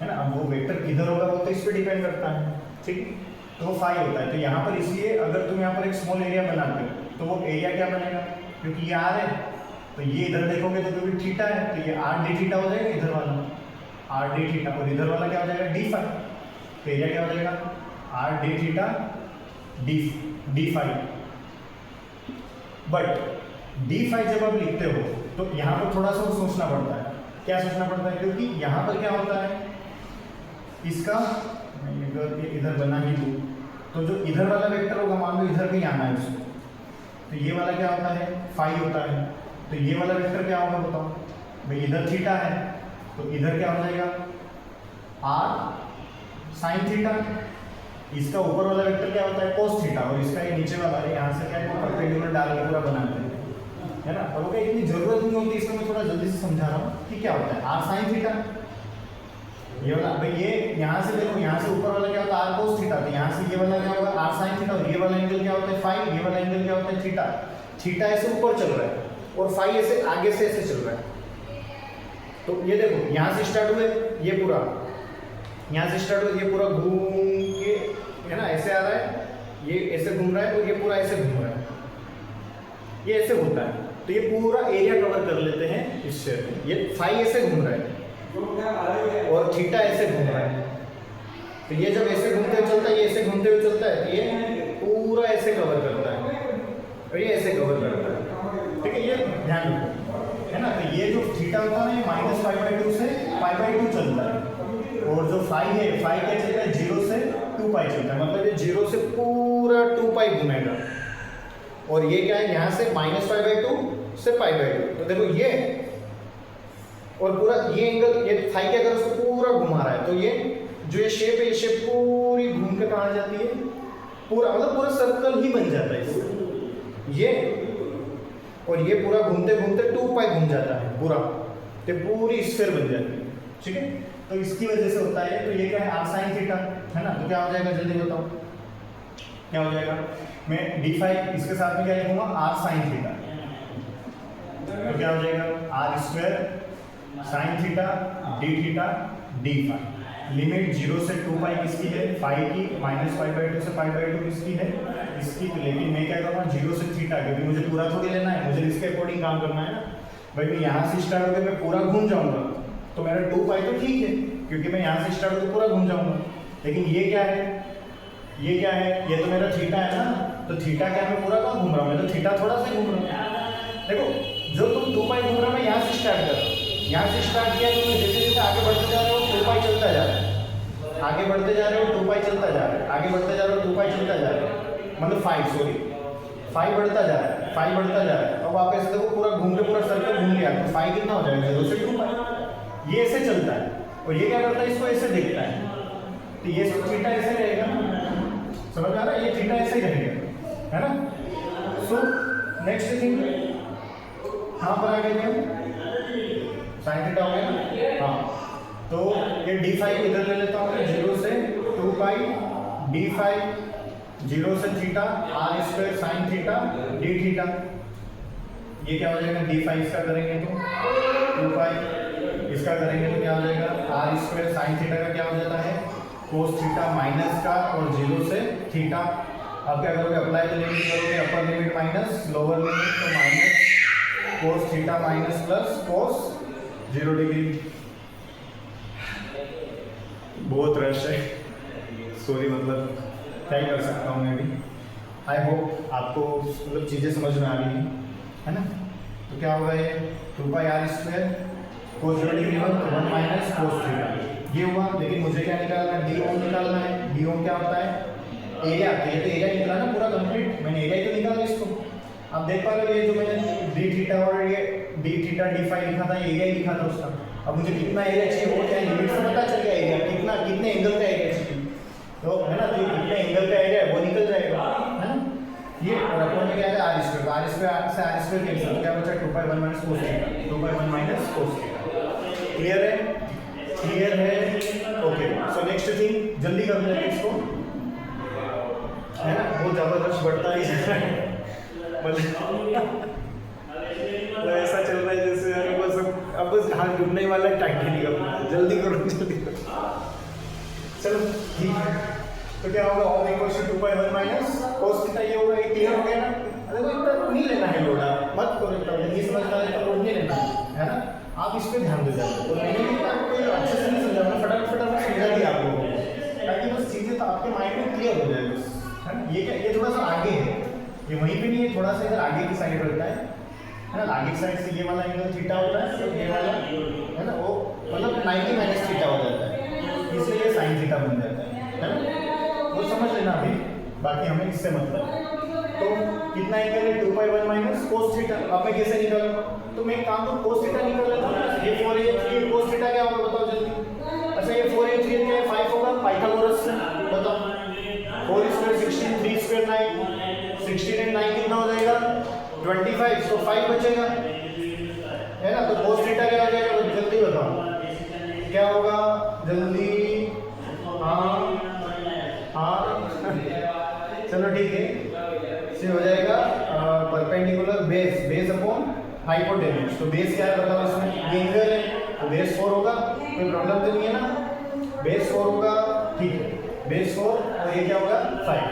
है ना। अब वो वेक्टर किधर होगा वो तो इस पे डिपेंड करता है, ठीक, तो वो फाई होता है। तो यहाँ पर इसलिए अगर तुम यहाँ पर एक स्मॉल एरिया बनाते हो तो वो एरिया क्या बनेगा, क्योंकि ये आर है, तो ये इधर देखोगे तो क्योंकि थीटा है, तो ये आर डी थीटा हो जाएगा, इधर वाला आर डी थीटा, और इधर वाला क्या हो जाएगा, डी फाई। तो एरिया क्या हो जाएगा, R D theta D phi. But D phi जब आप लिखते हो तो यहाँ पर थोड़ा सा सोचना पड़ता है। क्या सोचना पड़ता है, क्योंकि यहाँ पर क्या होता है, इसका इधर बना ही दूँ, तो जो इधर वाला वेक्टर होगा, मान लो इधर भी आना है उसको, तो ये वाला क्या होता है, फाई होता है। तो ये वाला वेक्टर क्या होगा बताओ भाई, इधर थीटा है तो इधर क्या हो जाएगा, आर साइन थीटा। इसका ऊपर वाला वेक्टर क्या होता है, कोस थीटा, और इसका ये नीचे वाला है, यहाँ से क्या है, परपेंडिकुलर डाल के पूरा बनाते हैं, है ना। और क्या इतनी जरूरत नहीं होती, इसमें मैं थोड़ा जल्दी से समझा रहा हूँ कि क्या होता है, आर साइन थीटा, ये वाला भाई, ये यहाँ से देखो, यहाँ से ऊपर वाला क्या होता है, आर कोस थीटा, तो यहाँ से ये वाला क्या होगा, आर साइन थीटा, और ये वाला एंगल क्या होता है, फाई, ये वाला एंगल क्या होता है, थीटा। थीटा ऐसे ऊपर चल रहा है और फाई ऐसे आगे से ऐसे चल रहा है। तो ये देखो यहाँ से स्टार्ट हुए, ये पूरा यहाँ से स्टार्ट हुए, ये पूरा घूम के, है ना, ऐसे आ रहा है, ये ऐसे घूम रहा है, और ये पूरा ऐसे घूम रहा है, ये ऐसे होता है। तो ये पूरा एरिया कवर कर लेते हैं इस शेयर में। ये फाई ऐसे घूम रहा है और थीटा ऐसे घूम रहा है, तो ये जब ऐसे घूमते हुए चलता है, ये ऐसे घूमते हुए चलता है, तो ये पूरा ऐसे कवर करता है और ये ऐसे कवर करता है, ठीक है, ये ध्यान रखो, है ना। तो ये जो थीटा होता है ना, -π/2 से π/2 चलता है, और जो फाई है, फाई क्या चलता है, 0 से 2 पाई चलता है, मतलब ये 0 से पूरा 2 पाई घूमेगा। और ये क्या है, यहाँ से -π/2 से π/2, तो देखो ये, और पूरा ये एंगल, ये फाई क्या कर उसको पूरा घुमा रहा है, तो ये जो ये शेप है, ये शेप पूरी घूम के कहाँ जाती है, पूरा मतलब पूरा सर्कल ही बन जाता है इससे, ये, और ये पूरा घूमते घूमते 2 पाई घूम जाता है पूरा, तो पूरी स्फीयर बन जाती है, ठीक है। तो इसकी वजह से होता है। तो ये क्या है, आर साइन थीटा, है ना। तो क्या हो जाएगा, जल्दी बताओ क्या हो जाएगा। मैं डी फाई इसके साथ में क्या लिखूंगा, आर साइन थीटा, तो क्या हो जाएगा, R square sine theta D phi. Limit 0 से 2 पाई किसकी है, फाई की, -π/2 से π/2 किसकी है, इसकी। तो लेकिन मैं क्या करूँगा, 0 से थीटा, क्योंकि मुझे पूरा थोड़ी लेना है, मुझे इसके अकॉर्डिंग काम करना है ना भाई। मैं यहाँ से स्टार्ट होकर मैं पूरा घूम जाऊँगा, तो मेरा 2 पाई तो ठीक है, क्योंकि मैं यहाँ से स्टार्ट होकर पूरा घूम जाऊँगा। लेकिन ये क्या है, ये क्या है, ये तो मेरा थीटा है ना, तो थीटा क्या, मैं पूरा कहाँ घूम रहा हूँ, मैं तो थीटा थोड़ा सा घूम रहा हूँ। देखो जो तुम 2 पाई घूम रहा हूँ, मैं यहाँ से स्टार्ट कर रहा हूँ, यहाँ से स्टार्ट किया, तो जैसे जैसे आगे बढ़ते जा रहे हो 2 पाई चलता जा रहा है, आगे बढ़ते जा रहे हो 2 पाई चलता जा रहा है, आगे बढ़ते जा रहे हो 2 पाई चलता जा रहा है, मतलब 5 बढ़ता जा रहा है, 5 बढ़ता जा रहा है। अब आप ऐसे देखो पूरा घूम के पूरा सर्कल घूम लिया, तो 5 कितना हो जाएगा, 0 से 2 पाई। ये ऐसे चलता है, और ये क्या करता है, इसको ऐसे देखता है, तो ये थीटा ऐसे रहेगा, समझ में आ रहा है, ये थीटा ऐसे ही रहेगा, है ना। सो नेक्स्ट थिंग, कहाँ पर आ गए थे हम, साइन थीटा हो गया ना, हाँ। तो ये डी फाई इधर ले लेता हूँ, 0 से 2 2 पाई डी फाई 0 से theta R square sine theta D theta. ये क्या हो जाएगा, डी फाई इसका करेंगे तो 2 पाई, इसका करेंगे तो क्या हो जाएगा आर स्क्वायर साइन थीटा का क्या हो जाता है कोस थीटा माइनस का और 0 से थीटा। अब क्या करोगे, अप्लाई द लिमिट करोगे, upper limit minus lower limit, तो minus cos theta minus plus cos 0 degree. बहुत रश है, सॉरी, मतलब क्या ही कर सकता हूँ मैं भी। आई होप आपको मतलब चीज़ें समझ में आ रही है ना। तो क्या होगा ये 2 pi are square cos 0 degree 1 minus cos theta ये हुआ। लेकिन मुझे क्या निकालना है, डी ओम निकालना है। डी ओम क्या होता है, एरिया। तो ये तो एरिया निकला ना पूरा कंप्लीट, मैंने एरिया ही तो निकाला इसको। आप देख पा रहे हो ये जो मैंने डी थीटा और ये डी थीटा डी फाई लिखा था, एरिया ही लिखा था उसका। अब मुझे कितना एरिया चाहिए वो क्या लिमिट से पता चल गया, एरिया कितना, कितने एंगल का एरिया चाहिए, तो है ना, तो कितने एंगल का एरिया है वो निकल जाएगा, है ना। ये और अपन में क्या है आर स्क्वायर, आर स्क्वायर से आर स्क्वायर कैंसिल, क्या बचा 2 pi 1 minus cos theta, 2 pi 1 minus cos theta. Clear है, क्लियर है, ओके। सो नेक्स्ट थिंग जल्दी कर लेते हैं इसको, है ना, बहुत जबरदस्त बढ़ता ही जा रहा है, मतलब ऐसा चल रहा है जैसे अब बस हाथ डूबने वाला टाइम नहीं कर, जल्दी करो जल्दी करो। चलो ठीक है, तो क्या होगा ओम equals to 2 pi 1 minus cos theta, ये होगा, ये क्लियर हो गया ना। अरे वो इतना नहीं लेना है लोड, मत करो इतना, ये समझना है तो लोड नहीं लेना है ना, आप इस पे ध्यान दे जाओ। तो मैंने भी आपको अच्छे से नहीं समझा, मैं फटाफट समझा दिया आप लोगों को, ताकि बस चीज़ें तो आपके माइंड में क्लियर हो जाए बस, है ना। ये थोड़ा सा आगे है, ये वहीं पे नहीं है, थोड़ा सा इधर आगे की साइड रहता है ना। आगे की साइड से ये वाला एंगल थीटा होता है, तो ये वाला है ना वो मतलब 90 माइनस थीटा हो जाता है, इसलिए ये साइन थीटा बन जाता है ना, वो समझ लेना अभी, बाकी हमें इससे मतलब है। तो कितना एंगल है 2 पाई 1 माइनस कोस थीटा। अब मैं कैसे निकालूंगा, तो मैं एक काम करूँ कोस थीटा निकाल लेता हूँ। ये 4a3 कोस थीटा क्या होगा बताओ जल्दी। अच्छा ये 4a3 क्या है 5 होगा पाइथागोरस से, बताओ 4 स्क्वायर 16 3 स्क्वायर 9, 16 एंड 9 कितना हो जाएगा 25, तो 5 बचेगा, है ना। तो कोस थीटा क्या हो जाएगा जल्दी बताओ, क्या होगा जल्दी, हाँ चलो ठीक है, से हो जाएगा परपेंडिकुलर बेस अपॉन हाइपोटेन्यूज। तो बेस क्या है बताओ इसमें, ये एंगल है, तो बेस 4 होगा, कोई प्रॉब्लम तो नहीं है ना, बेस 4 होगा, ठीक है, बेस 4 और ये क्या होगा 5,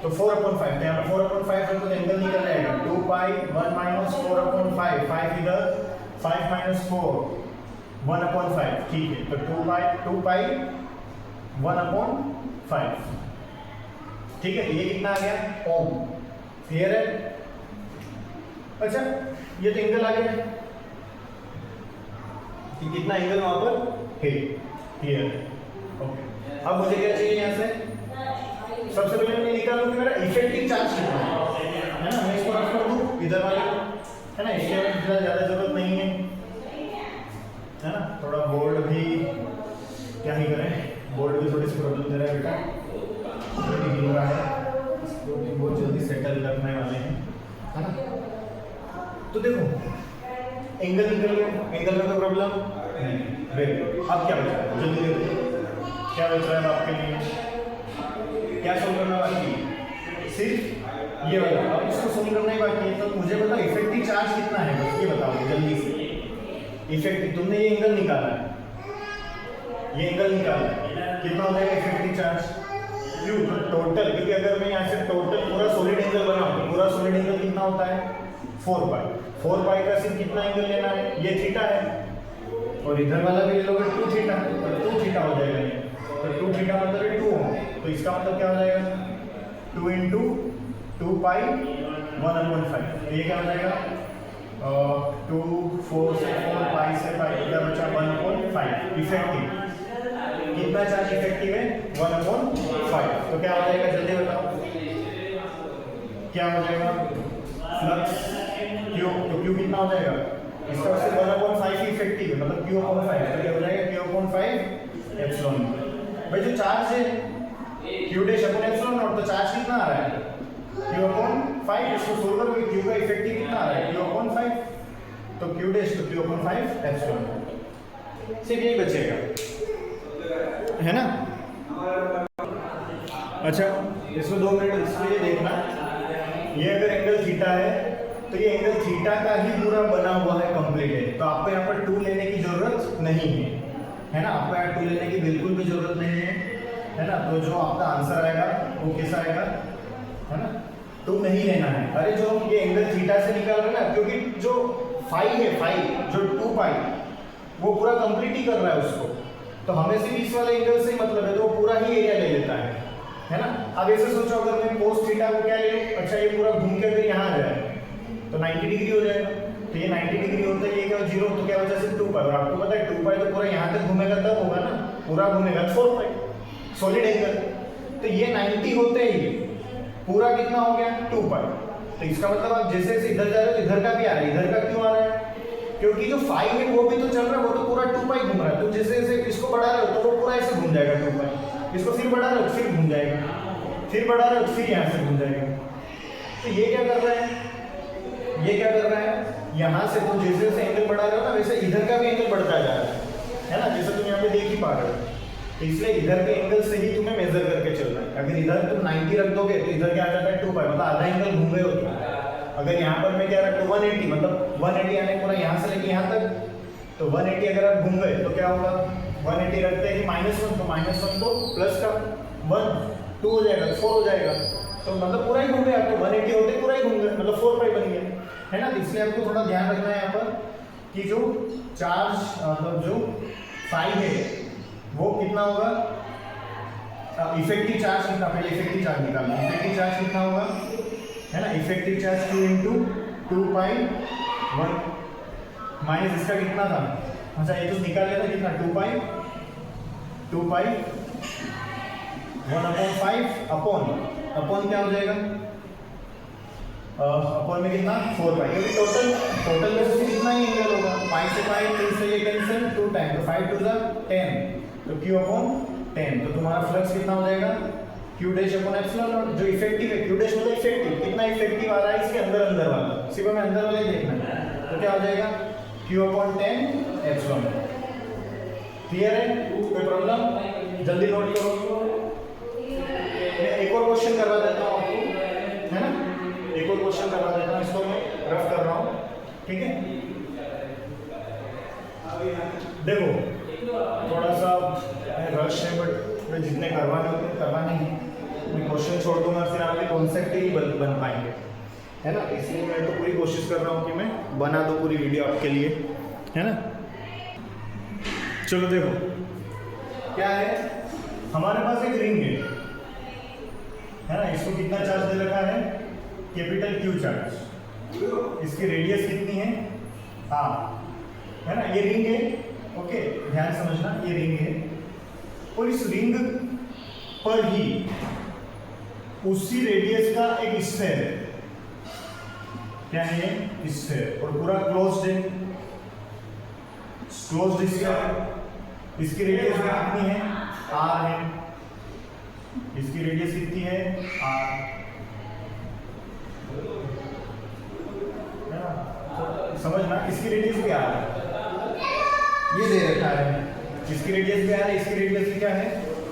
तो 4/5, यहाँ पर 4/5 है तो एंगल निकल जाएगा 2 पाई 1 माइनस 4/5, 5 इधर 5 माइनस 4 1/5, ठीक है, तो 2 पाई 1/5, ठीक है। ये कितना आ गया ओम, क्लियर है। अच्छा ये तो एंगल आ गया कि कितना एंगल वहां पर है, क्लियर है, ओके। अब मुझे क्या चाहिए यहाँ से, सबसे पहले मैं निकालूं कि मेरा इफेक्टिव चार्ज कितना है ना, मैं इसको रख कर दूं इधर वाले, है ना, इसके इतना ज़्यादा जरूरत नहीं है ना। थोड़ा बोर्ड भी क्या ही करें, बोर्ड भी थोड़ी सी प्रॉब्लम दे रहा है बेटा, हिल रहा है, इसको भी बहुत जल्दी सेटल करने वाले हैं, है ना। तो देखो एंगल निकल गया, एंगल में कोई प्रॉब्लम नहीं, वेरी गुड। अब क्या बचा है जल्दी देखो, क्या बच रहा है आपके लिए, क्या सोल्व करना बाकी है, सिर्फ ये वाला। अब इसको सोल्व करना ही बाकी है, तो मुझे बताओ इफेक्टिव चार्ज कितना है, बस ये बताओ जल्दी से। इफेक्टिव तुमने ये एंगल निकाला है, ये एंगल निकाला है, कितना हो जाएगा इफेक्टिव चार्ज क्यू, तो टोटल, क्योंकि अगर मैं यहाँ से टोटल पूरा सॉलिड एंगल बनाऊँ तो पूरा सॉलिड एंगल कितना होता है 4 पाई, 4 पाई का सिर्फ कितना एंगल लेना है, ये थीटा है, और इधर वाला भी ले लोगे 2 थीटा, तो 2 थीटा हो जाएगा ये, तो 2 थीटा मतलब 2 हो, तो इसका मतलब क्या हो जाएगा 2 इंटू 2 पाई 1/5, तो ये क्या हो जाएगा 2 4 से 4 पाई से पाई क्या बचा 1/5, इफेक्टिव कितना चार्ज इफेक्टिव है 1/5, तो क्या हो जाएगा जल्दी बताओ, क्या हो जाएगा फ्लक्स क्यू, तो क्यू कितना हो जाएगा इसका वैसे 1/5 ही इफेक्टिव है, मतलब Q/5, तो क्या हो जाएगा Q/5 एप्सिलॉन। भाई जो चार्ज है Q dash upon epsilon not, तो चार्ज कितना आ रहा है Q/5, इसको सोल्व करोगे Q का इफेक्टिव कितना आ रहा है Q/5, तो Q डैश तो Q/5 एप्सिलॉन, सिर्फ यही बचेगा, है ना। अच्छा, इसमें 2 मिनट इसलिए देखना, ये अगर एंगल थीटा है तो ये एंगल थीटा का ही पूरा बना हुआ है, कंप्लीट है, तो आपको यहाँ पर 2 लेने की जरूरत नहीं है ना, आपको यहाँ 2 लेने की बिल्कुल भी जरूरत नहीं है ना। तो जो आपका आंसर आएगा वो कैसा आएगा, है ना, 2 नहीं लेना है। अरे जो ये एंगल थीटा से निकाल रहे हैं ना, क्योंकि जो फाई है, फाई जो 2 पाई वो पूरा कंप्लीट ही कर रहा है उसको, तो हमें सिर्फ इस वाले एंगल से ही मतलब है, तो वो पूरा ही एरिया ले लेता है ना। अब ऐसे सोचो, अगर मैं कोस थीटा को क्या ले लूं, अच्छा ये पूरा घूम के अगर यहाँ आ जाए तो 90 डिग्री हो जाएगा, तो ये 90 डिग्री होता है, ये क्या 0, तो क्या बचा सिर्फ 2 पाई, और आपको पता है 2 पाई तो पूरा यहाँ तक घूमेगा तब होगा ना, पूरा घूमेगा 4 पाई सॉलिड एंगल, तो ये 90 होते ही पूरा कितना हो गया 2 पाई। तो इसका मतलब आप जैसे जैसे इधर जा रहे हो इधर का भी आ रहा है, इधर का क्यों आ रहा है, क्योंकि जो फाई है वो भी तो चल रहा है, वो तो पूरा 2 पाई घूम रहा है, तो जैसे जैसे इसको बढ़ा रहे हो तो वो पूरा ऐसे घूम जाएगा 2 पाई, इसको फिर बढ़ा रहे हो फिर घूम जाएगा, फिर बढ़ा रहे हो फिर यहाँ से घूम जाएगा। तो ये क्या कर रहा है, ये क्या कर रहा है, यहाँ से तो जैसे जैसे एंगल बढ़ा रहे हो ना, वैसे इधर का भी एंगल बढ़ता जा रहा है ना, जैसे तुम यहाँ पे देख ही पा रहे हो। तो इसलिए इधर के एंगल से ही तुम्हें मेजर करके चलना है। अगर इधर तुम 90 रख दोगे तो इधर क्या आ जाता है 2 पाई, मतलब आधा एंगल घूम गए हो तुम। अगर यहाँ पर मैं क्या रखता हूँ 180, मतलब 180 यानी पूरा यहाँ से लेके यहाँ तक, तो 180 अगर आप घूम गए तो क्या होगा, 180 रखते हैं कि -1, तो -1 तो प्लस का 1 2 हो जाएगा, 4 हो जाएगा, तो मतलब पूरा ही घूम गया, तो 180 होते पूरा ही घूम गए, मतलब 4 पाई बन गया, है ना। तो इसलिए आपको थोड़ा ध्यान रखना है यहाँ पर कि जो चार्ज मतलब जो फाई है वो कितना होगा, इफेक्टिव चार्ज कितना, पहले इफेक्टिव चार्ज निकालना, इफेक्टिव चार्ज कितना होगा, है ना, इफेक्टिव चार्ज 2 × 2 पाई 1 माइनस इसका कितना था, अच्छा ये तो निकाल लेता कितना 2 पाई 1/5 अपॉन क्या हो जाएगा, अपॉन में कितना 4 पाई, क्योंकि टोटल में से कितना ही एंगल होगा, पाई से पाई 2 से ये कैंसिल 2 टाइम, तो 5 2 10, तो Q/10, तो तुम्हारा फ्लक्स कितना हो जाएगा Q'/ε0, जो इफेक्टिव है Q' मतलब इफेक्टिव, कितना इफेक्टिव आ रहा है इसके अंदर वाला, सिर्फ हमें अंदर वाला ही देखना है, तो क्या हो जाएगा Q/10 ε। क्लियर है, कोई प्रॉब्लम, जल्दी नोट करो। मैं एक और क्वेश्चन करवा देता हूँ आपको, है ना, एक और क्वेश्चन करवा देता हूँ, इसको मैं रफ कर रहा हूँ, ठीक है। देखो थोड़ा सा रश है, बट मैं जितने करवाने होते हैं करवाने ही, मैं क्वेश्चन छोड़ दूंगा, फिर आपके कॉन्सेप्ट ही बन पाएंगे, है ना। इसलिए मैं तो पूरी कोशिश कर रहा हूँ कि मैं बना दूँ पूरी वीडियो आपके लिए, है ना। चलो देखो क्या है, हमारे पास एक रिंग है ना, इसको कितना चार्ज दे रखा है, कैपिटल Q चार्ज, इसकी रेडियस कितनी है R, है ना, ये रिंग है, ओके ध्यान समझना, ये रिंग है, और इस रिंग पर ही उसी रेडियस का एक स्फीयर है, क्या है स्फीयर, और पूरा क्लोज्ड है, क्लोज्ड स्फीयर, इसकी रेडियस कितनी है R है, इसकी रेडियस कितनी है R, है ना, तो समझना इसकी रेडियस क्या है, ये दे रखा है, इसकी रेडियस क्या है, इसकी रेडियस क्या है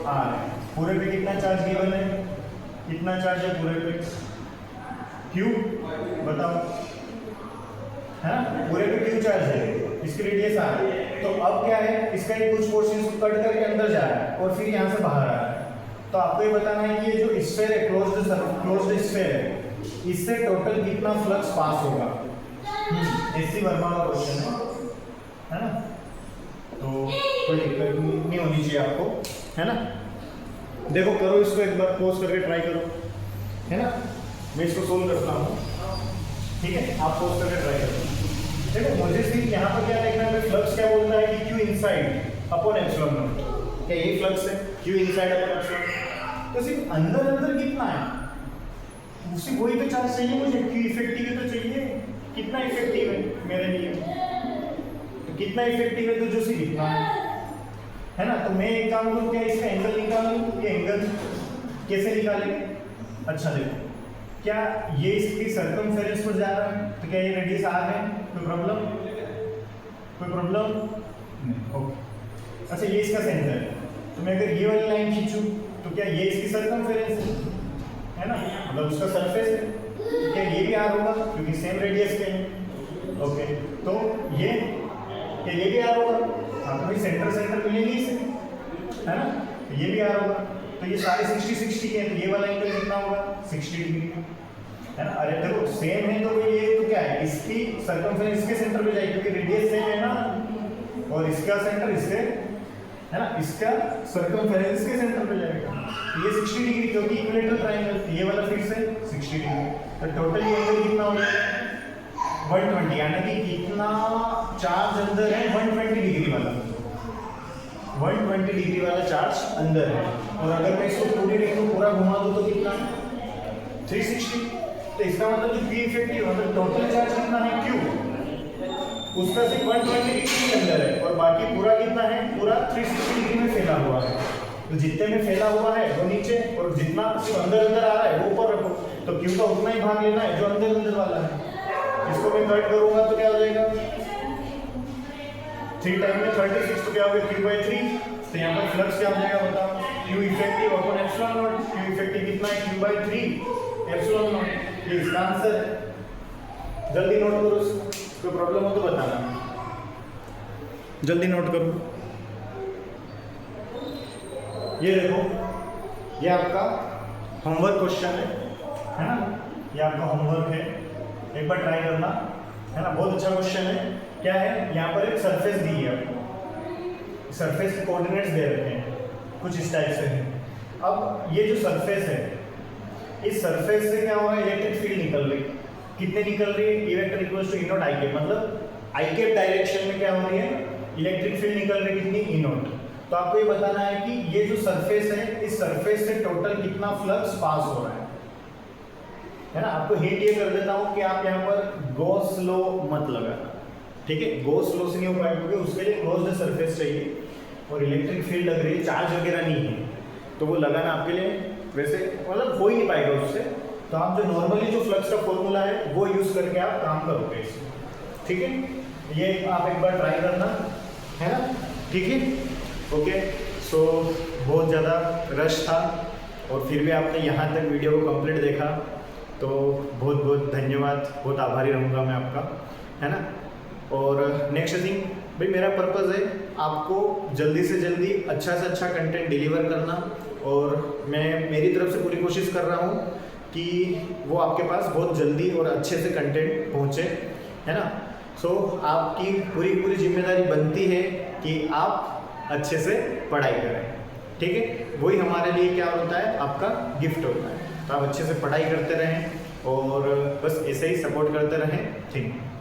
R है, पूरे पे कितना चार्ज गिवन है, कितना चार्ज है पूरे पे Q, बताओ, है ना, पूरे पे Q चार्ज है, इसकी रेडियस R है, तो अब क्या है, इसका एक कुछ पोर्शन कट करके अंदर जा रहा है और फिर यहाँ से बाहर आ रहा है, तो आपको ये बताना है कि ये जो स्फीयर है, क्लोज्ड स्फीयर है, इससे टोटल कितना फ्लक्स पास होगा। एससी वर्मा का क्वेश्चन है ना, तो कोई दिक्कत नहीं होनी चाहिए आपको, है ना। देखो करो इसको एक बार पॉज करके ट्राई करो, है ना, मैं इसको सोल्व करता हूँ, ठीक है, आप पॉज करके ट्राई करो। देखो मुझे सिर्फ यहाँ पर क्या देखना है, फ्लक्स क्या बोलता है कि Q inside upon epsilon not, क्या यही फ्लक्स है Q इनसाइड अपॉन एप्सिलॉन, तो सिर्फ अंदर कितना है, उसी वही तो चार्ज चाहिए मुझे, Q इफेक्टिव है तो चाहिए, कितना इफेक्टिव है मेरे लिए, तो कितना इफेक्टिव है तो जो सी कितना है ना। तो मैं एक काम करूँ, क्या इसका एंगल निकालूं, ये एंगल कैसे निकालेंगे, अच्छा देखो, क्या ये इसकी सर्कमफेरेंस पर जा रहा है, तो क्या ये रेडियस R है, कोई प्रॉब्लम नहीं, ओके। अच्छा ये इसका सेंटर है, तो मैं अगर ये वाली लाइन खींचूं तो क्या ये इसकी सर्कमफेरेंस है ना, मतलब उसका सरफेस है, तो क्या ये भी आर होगा क्योंकि सेम रेडियस के हैं। ओके, तो ये क्या ये भी आर होगा? हाँ, तो भाई सेंटर सेंटर मिलेंगे इसे, है ना, तो ये भी आर होगा। तो ये सारे 60-60 के हैं, तो ये वाला एंगल कितना होगा? 60 डिग्री, है ना। अरे देखो सेम है तो ये तो क्या है, इसकी सर्कमफेरेंस इसके सेंटर पे जाएगी क्योंकि रेडियस सेम है ना, और इसका सेंटर इससे, है ना, इसका सर्कमफेरेंस के सेंटर पे जाएगा। ये 60 डिग्री क्योंकि इक्विलेटरल ट्रायंगल, ये वाला फिर से 60 डिग्री, तो टोटल ये एंगल कितना हो जाएगा? 120, यानी कि कितना चार्ज अंदर है? 120 डिग्री वाला, 120 डिग्री वाला चार्ज अंदर है। और अगर मैं इसको पूरी रिंग को पूरा घुमा दूं तो कितना? 360। तो इसका मतलब कि P इफेक्टिव मतलब टोटल चार्ज कितना है? Q, उसका सिर्फ 120 डिग्री के अंदर है और बाकी पूरा कितना है? पूरा 360 डिग्री में फैला हुआ है। तो जितने में फैला हुआ है वो नीचे, और जितना सिर्फ अंदर अंदर आ रहा है वो ऊपर रखो। तो Q का उतना ही भाग लेना है जो अंदर अंदर वाला है। इसको मैं कट करूंगा तो क्या हो जाएगा? 3 टाइम में 36, तो क्या हो गया? Q/3। तो यहाँ पर फ्लक्स क्या हो जाएगा बताओ? Q effective upon epsilon not. Q effective कितना है? Q/3 epsilon not. ये इसका आंसर है। जल्दी नोट करो, कोई प्रॉब्लम हो तो बताना, जल्दी नोट करो। ये देखो, ये आपका होमवर्क क्वेश्चन है ना, ये आपका होमवर्क है, एक बार ट्राई करना, है ना। बहुत अच्छा क्वेश्चन है। क्या है, यहाँ पर एक सरफेस दी है आपको, सरफेस के कोऑर्डिनेट्स दे रखे हैं, कुछ इस टाइप से है। अब ये जो सरफेस है, इस सरफेस से क्या हो रहा है? इलेक्ट्रिक फील्ड निकल रही, कितने निकल रही है? E vector equals to E naught I cap, मतलब आई कैप डायरेक्शन में क्या हो रही है? इलेक्ट्रिक फील्ड निकल रही, कितनी? E not. तो आपको ये बताना है कि ये जो सरफेस है, इस सरफेस से टोटल कितना फ्लक्स पास हो रहा है ना। आपको हिंट ये कर देता हूँ कि आप यहाँ पर गॉस लॉ मत लगाना, ठीक है। गॉस लॉ से नहीं हो पाएगा क्योंकि उसके लिए क्लोज्ड सरफेस चाहिए और इलेक्ट्रिक फील्ड लग रही है, चार्ज वगैरह नहीं है, तो वो लगाना आपके लिए वैसे मतलब हो ही नहीं पाएगा उससे। तो आप जो नॉर्मली जो फ्लक्स का फॉर्मूला है वो यूज करके आप काम करोगे इसमें, ठीक है। ये आप एक बार ट्राई करना, है ना, ठीक है। ओके, सो बहुत ज़्यादा रश था और फिर भी आपने यहाँ तक वीडियो को कंप्लीट देखा, तो बहुत बहुत धन्यवाद, बहुत आभारी रहूँगा मैं आपका, है ना। और नेक्स्ट थिंग भाई, मेरा पर्पज़ है आपको जल्दी से जल्दी अच्छा से अच्छा कंटेंट डिलीवर करना, और मैं मेरी तरफ से पूरी कोशिश कर रहा हूँ कि वो आपके पास बहुत जल्दी और अच्छे से कंटेंट पहुँचे, है ना। सो आपकी पूरी पूरी जिम्मेदारी बनती है कि आप अच्छे से पढ़ाई करें, ठीक है। वही हमारे लिए क्या होता है? आपका गिफ्ट होता है। तो आप अच्छे से पढ़ाई करते रहें और बस ऐसे ही सपोर्ट करते रहें। Thank you.